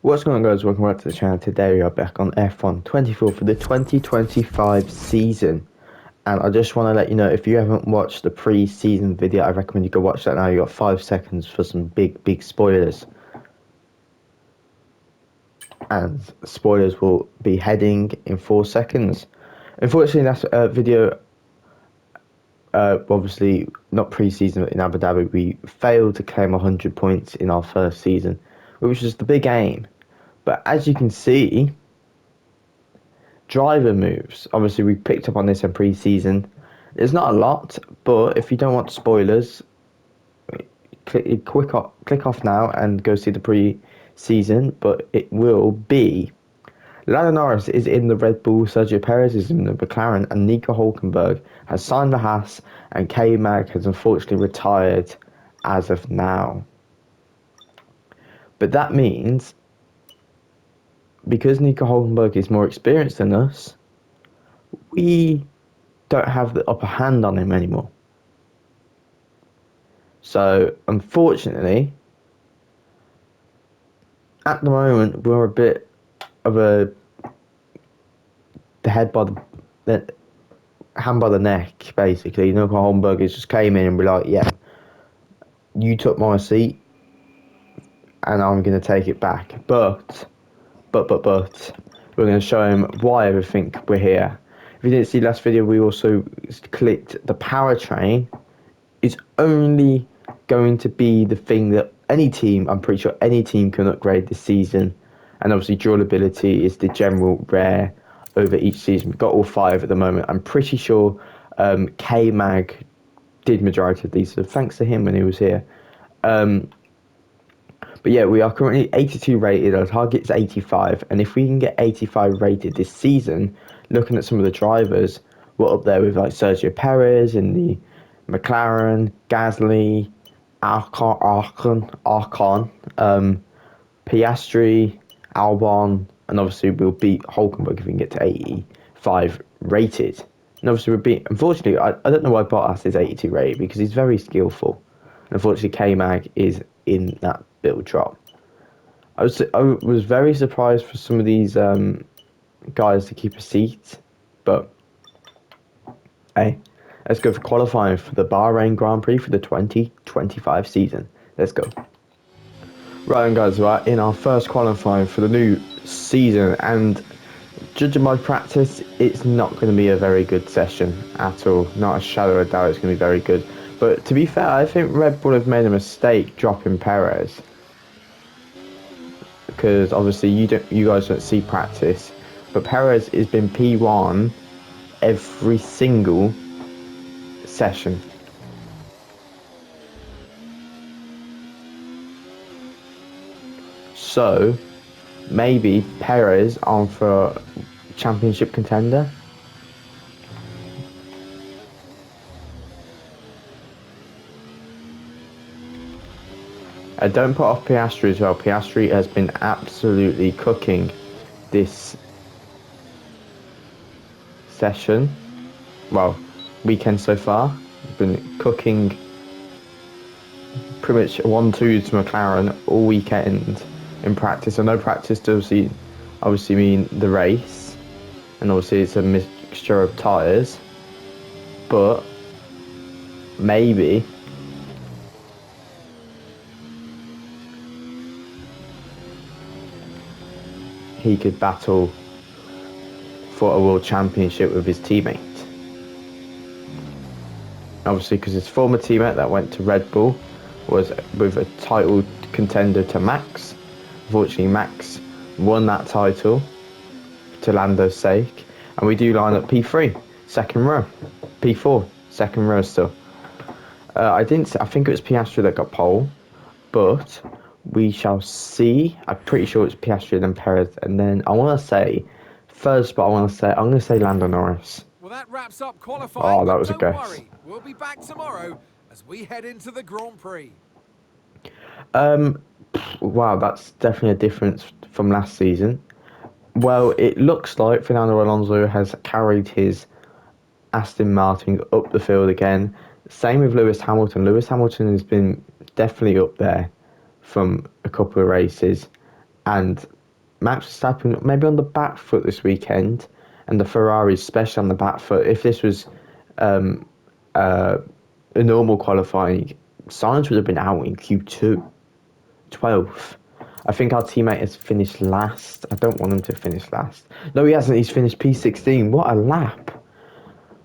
What's going on, guys? Welcome back to the channel. Today we are back on F1 24 for the 2025 season. And I just want to let you know, if you haven't watched the pre-season video, I recommend you go watch that now. You got 5 seconds for some big spoilers. And spoilers will be heading in 4 seconds. Unfortunately, that's a video, obviously not pre-season, but in Abu Dhabi, we failed to claim 100 points in our first season, which was the big aim. But as you can see, driver moves. Obviously, we picked up on this in pre-season. There's not a lot, but if you don't want spoilers, click off now and go see the pre-season. But it will be Lando Norris is in the Red Bull, Sergio Perez is in the McLaren, and Nico Hulkenberg has signed the Haas, and K-Mag has unfortunately retired as of now. But that means, because Nico Hulkenberg is more experienced than us, we don't have the upper hand on him anymore. So, unfortunately, at the moment, we're a bit of the head by the hand by the neck, basically. Nico Hulkenberg has just came in and be like, yeah, you took my seat, and I'm going to take it back. But, we're going to show him why everything we're here. If you didn't see last video, we also clicked the powertrain. It's only going to be the thing that any team, I'm pretty sure any team can upgrade this season. And obviously durability is the general rare over each season. We've got all 5 at the moment. I'm pretty sure K-Mag did majority of these, so thanks to him when he was here. But yeah, we are currently 82 rated. Our target's 85, and if we can get 85 rated this season, looking at some of the drivers, we're up there with like Sergio Perez in the McLaren, Gasly, Arcon, Piastri, Albon, and obviously we'll beat Hulkenberg if we can get to 85 rated. And obviously we'll beat, unfortunately, I don't know why Bottas is 82 rated, because he's very skillful. And unfortunately, K-Mag is in that little drop. I was very surprised for some of these guys to keep a seat, but hey, let's go for qualifying for the Bahrain Grand Prix for the 2025 season. Let's go. Right then, guys, we're in our first qualifying for the new season, and judging by practice, it's not going to be a very good session at all. Not a shadow of doubt it's going to be very good. But to be fair, I think Red Bull have made a mistake dropping Perez, because obviously you guys don't see practice, but Perez has been P1 every single session. So maybe Perez on for championship contender. Don't put off Piastri as well. Piastri has been absolutely cooking this session. Well, weekend so far. He's been cooking pretty much 1-2 to McLaren all weekend in practice. I know practice does obviously mean the race, and obviously it's a mixture of tyres, but maybe he could battle for a world championship with his teammate. Obviously, because his former teammate that went to Red Bull was with a title contender to Max. Unfortunately, Max won that title to Lando's sake, and we do line up P3, second row, P4, second row still. I think it was Piastri that got pole, but we shall see. I'm pretty sure it's Piastri and Perez, and then I'm going to say Lando Norris. Well, that wraps up qualifying. Oh, that was a don't guess. worry, we'll be back tomorrow as we head into the Grand Prix. Wow, that's definitely a difference from last season. Well, it looks like Fernando Alonso has carried his Aston Martin up the field again. Same with Lewis Hamilton. Lewis Hamilton has been definitely up there from a couple of races. and Max Verstappen maybe on the back foot this weekend, and the Ferraris especially on the back foot. If this was um, a normal qualifying, Sainz would have been out in Q2, 12th. I think our teammate has finished last. I don't want him to finish last. No, he hasn't. He's finished P16. What a lap.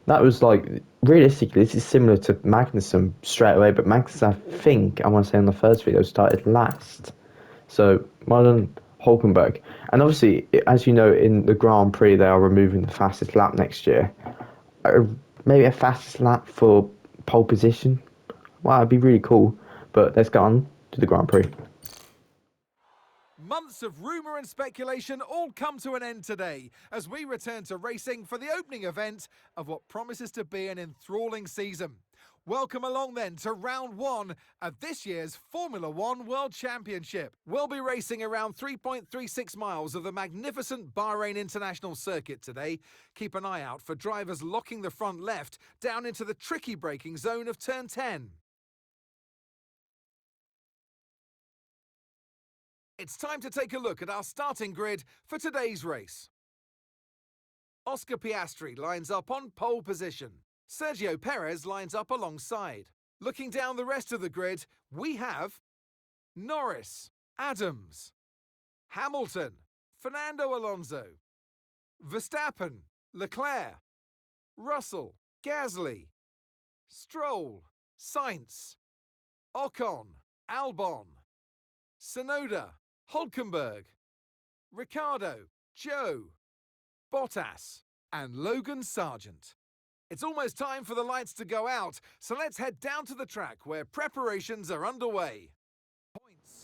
That was like, realistically, this is similar to Magnussen straight away, but Magnussen, I think, I want to say on the first video, started last. So, well done, Hulkenberg. And obviously, as you know, in the Grand Prix, they are removing the fastest lap next year. Maybe a fastest lap for pole position. Wow, it'd be really cool. But let's get on to the Grand Prix. Months of rumour and speculation all come to an end today as we return to racing for the opening event of what promises to be an enthralling season. Welcome along then to round one of this year's Formula One World Championship. We'll be racing around 3.36 miles of the magnificent Bahrain International Circuit today. Keep an eye out for drivers locking the front left down into the tricky braking zone of turn 10. It's time to take a look at our starting grid for today's race. Oscar Piastri lines up on pole position. Sergio Perez lines up alongside. Looking down the rest of the grid, we have Norris, Adams, Hamilton, Fernando Alonso, Verstappen, Leclerc, Russell, Gasly, Stroll, Sainz, Ocon, Albon, Tsunoda, Hulkenberg, Ricciardo, Joe, Bottas, and Logan Sargent. It's almost time for the lights to go out, so let's head down to the track where preparations are underway. Points.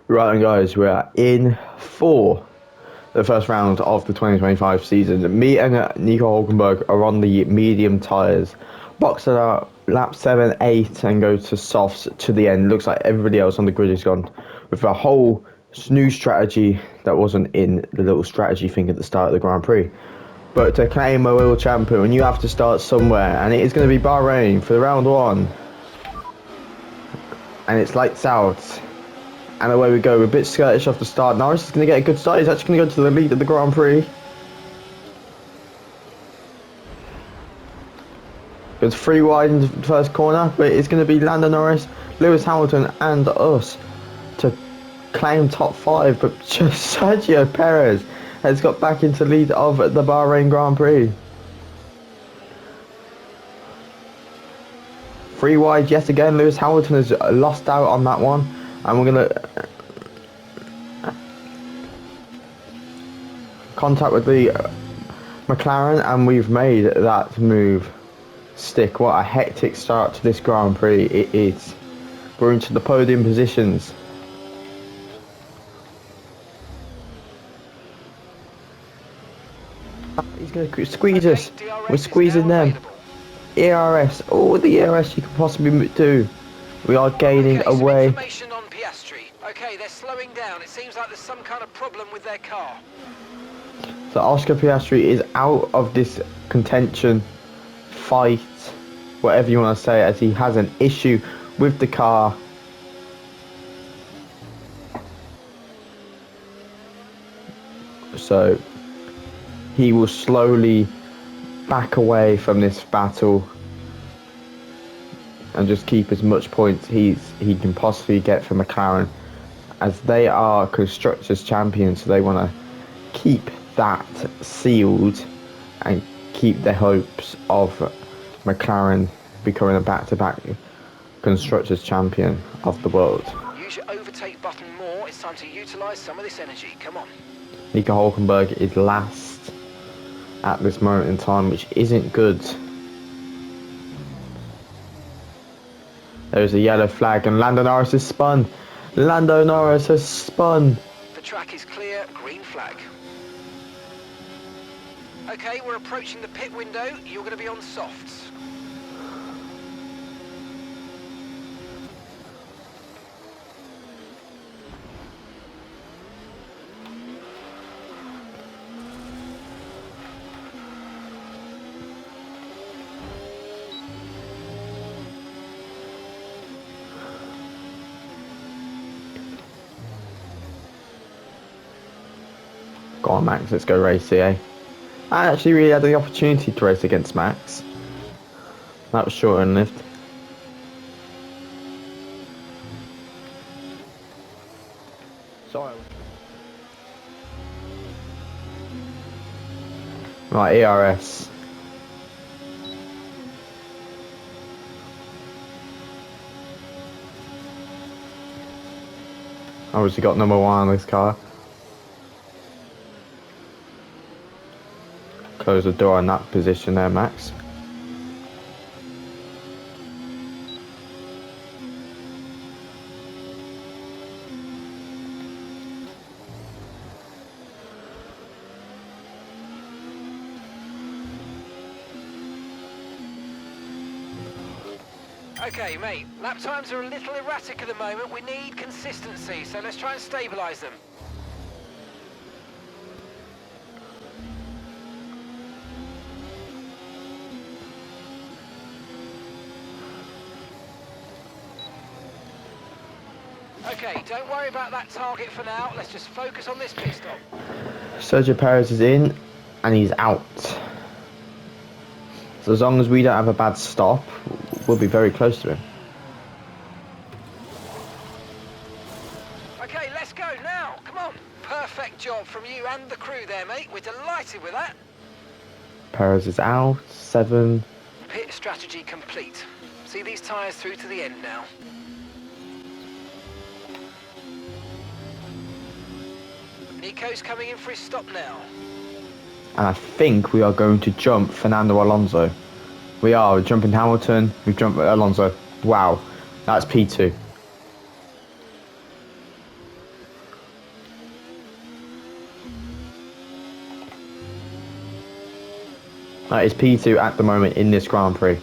Right then, guys, we are in for the first round of the 2025 season. Me and Nico Hulkenberg are on the medium tyres. Box it out, lap 7, 8, and go to softs to the end. Looks like everybody else on the grid has gone with a whole new strategy that wasn't in the little strategy thing at the start of the Grand Prix. But to claim a world champion, you have to start somewhere, and it is going to be Bahrain for round one. And it's lights out. And away we go. We're a bit skirtish off the start. Norris is going to get a good start. He's actually going to go to the lead of the Grand Prix. Goes 3 wide in the first corner, but it's going to be Lando Norris, Lewis Hamilton, and us to claim top 5. But just Sergio Perez has got back into lead of the Bahrain Grand Prix. 3 wide yet again. Lewis Hamilton has lost out on that one. And we're going to contact with the McLaren, and we've made that move stick. What a hectic start to this Grand Prix it is. We're into the podium positions. He's going to squeeze us. We're squeezing them. ERS. Oh, the ERS you could possibly do. We are gaining away. Information on Piastri. Okay, they're slowing down. It seems like there's some kind of problem with their car. So Oscar Piastri is out of this contention, fight, whatever you want to say, as he has an issue with the car. So he will slowly back away from this battle and just keep as much points he can possibly get for McLaren, as they are constructors champions, so they want to keep that sealed and keep their hopes of McLaren becoming a back-to-back constructors champion of the world. Use your overtake button more. It's time to utilise some of this energy. Come on. Nico Hulkenberg is last at this moment in time, which isn't good. There's a yellow flag and Lando Norris has spun. Lando Norris has spun. The track is clear. Green flag. Okay, we're approaching the pit window. You're going to be on softs. Go on, Max, let's go race here. I actually really had the opportunity to race against Max. That was short and lived. Sorry. Right, ERS. Obviously got number 1 on this car. Close the door in that position there, Max. Okay, mate, lap times are a little erratic at the moment. We need consistency, so let's try and stabilise them. Okay, don't worry about that target for now. Let's just focus on this pit stop. Sergio Perez is in and he's out. So as long as we don't have a bad stop, we'll be very close to him. Okay, let's go now. Come on. Perfect job from you and the crew there, mate. We're delighted with that. Perez is out. 7. Pit strategy complete. See these tyres through to the end now. Nico's coming in for his stop now. And I think we are going to jump Fernando Alonso. We are. We're jumping Hamilton. We've jumped Alonso. Wow. That's P2. That is P2 at the moment in this Grand Prix.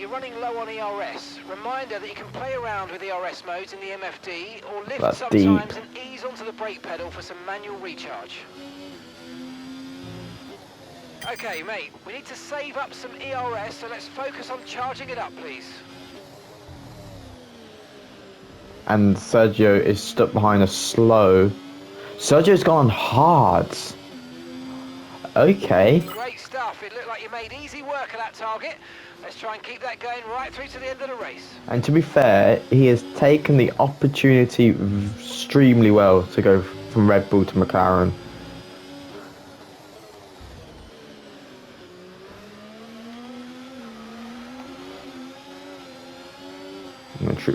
You're running low on ERS. Reminder that you can play around with ERS modes in the MFD or lift That's sometimes deep. and ease onto the brake pedal for some manual recharge. Okay, mate, we need to save up some ERS, so let's focus on charging it up, please. And Sergio is stuck behind a slow. Sergio's gone hard. Okay. Great stuff. It looked like you made easy work of that target. Let's try and keep that going right through to the end of the race. And to be fair, he has taken the opportunity extremely well to go from Red Bull to McLaren.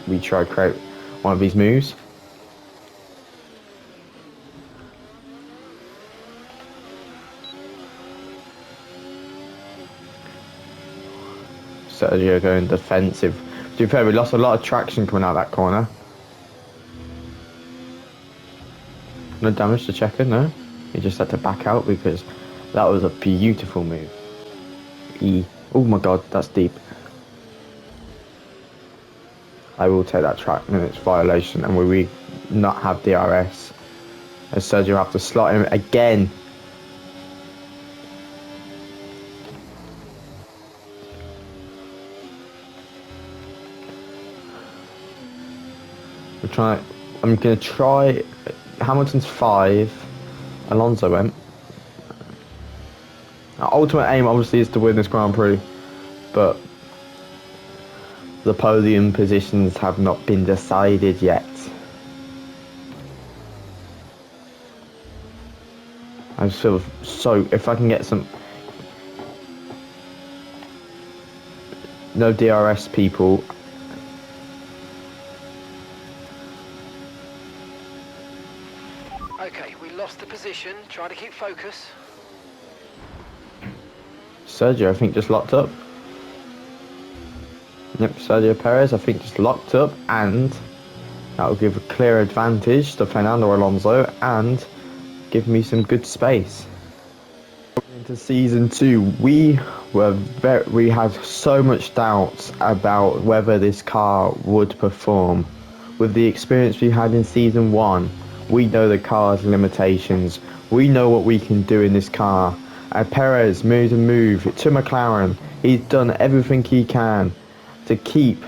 We try to create one of these moves. Sergio going defensive. To be fair, we lost a lot of traction coming out of that corner. No damage to Checker, no. He just had to back out because that was a beautiful move. Oh my god, that's deep. I will take that track minutes violation, and we not have DRS. As Sergio have to slot him again. I'm gonna try. Hamilton's 5. Alonso went. Our ultimate aim obviously is to win this Grand Prix, but the podium positions have not been decided yet. I just feel so. If I can get some. No DRS people. Okay, we lost the position. Try to keep focus. Sergio, I think, just locked up. Yep, Sergio Perez, I think, just locked up, and that will give a clear advantage to Fernando Alonso and give me some good space. Into season 2, we had so much doubts about whether this car would perform. With the experience we had in season 1, we know the car's limitations. We know what we can do in this car. Perez moves and move to McLaren. He's done everything he can to keep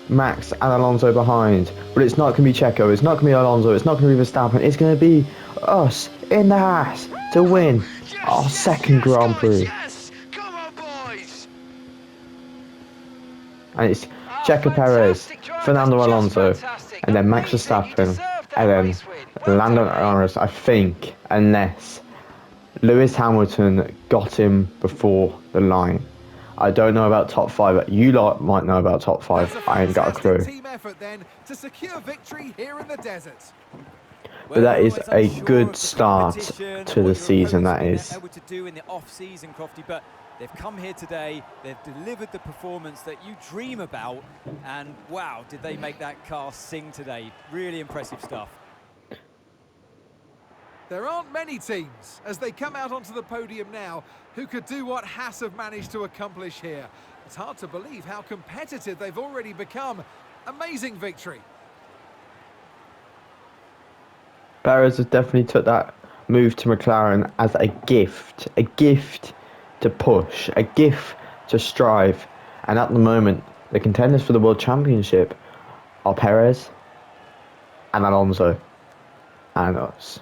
Max and Alonso behind. But it's not going to be Checo. It's not going to be Alonso. It's not going to be Verstappen. It's going to be us in the Haas to win our second Grand Prix. Yes! Come on, boys! And it's Oh, Checo Perez, fantastic drive. That's Fernando just Alonso, fantastic. and then Max Amazing. You Verstappen, deserved that and race then win. Well Lando done, mate. Norris, I think, unless Lewis Hamilton got him before the line. I don't know about top 5. You lot might know about top 5. That's a I ain't got a fantastic clue. team effort then to secure victory here in the desert. But that Well, is always a unsure good of the start competition to and the what your season, opponents that have is. been able to do in the off-season, Crofty, but they've come here today, they've delivered the performance that you dream about, and wow, did they make that car sing today. Really impressive stuff. There aren't many teams, as they come out onto the podium now, who could do what Haas have managed to accomplish here. It's hard to believe how competitive they've already become. Amazing victory. Perez has definitely took that move to McLaren as a gift to push, a gift to strive. And at the moment, the contenders for the World Championship are Perez and Alonso and us.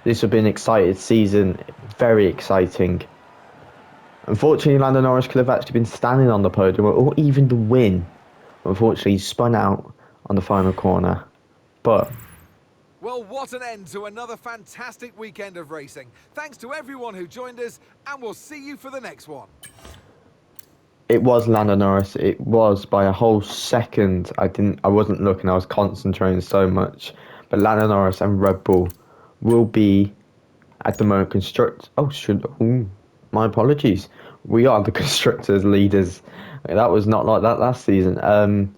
This will be an exciting season, very exciting. Unfortunately, Lando Norris could have actually been standing on the podium or even the win. Unfortunately, he spun out on the final corner. But Well, what an end to another fantastic weekend of racing. Thanks to everyone who joined us, and we'll see you for the next one. it was Lando Norris. It was by a whole second. I wasn't looking. I was concentrating so much. But Lando Norris and Red Bull will be at the moment my apologies. We are the constructors leaders. That was not like that last season.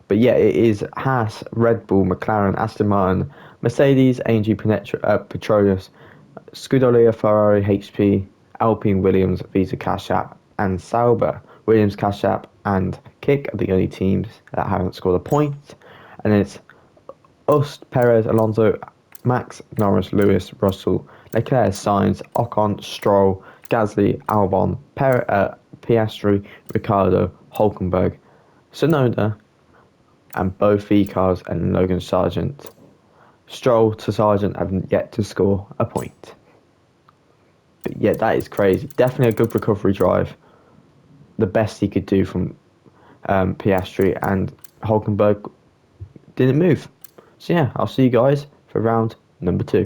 But yeah, it is Haas, Red Bull, McLaren, Aston Martin, Mercedes, AMG Petronas, Scuderia Ferrari, HP, Alpine, Williams, Visa Cash App, and Sauber. Williams, Cash App, and Kick are the only teams that haven't scored a point. And it's us, Perez, Alonso, Max, Norris, Lewis, Russell, Leclerc, Sainz, Ocon, Stroll, Gasly, Albon, Piastri, Ricardo, Hulkenberg, Sonoda, and both V cars and Logan Sargent. Stroll to Sargent haven't yet to score a point. But yeah, that is crazy. Definitely a good recovery drive. The best he could do from Piastri, and Hulkenberg didn't move. So yeah, I'll see you guys for round number 2.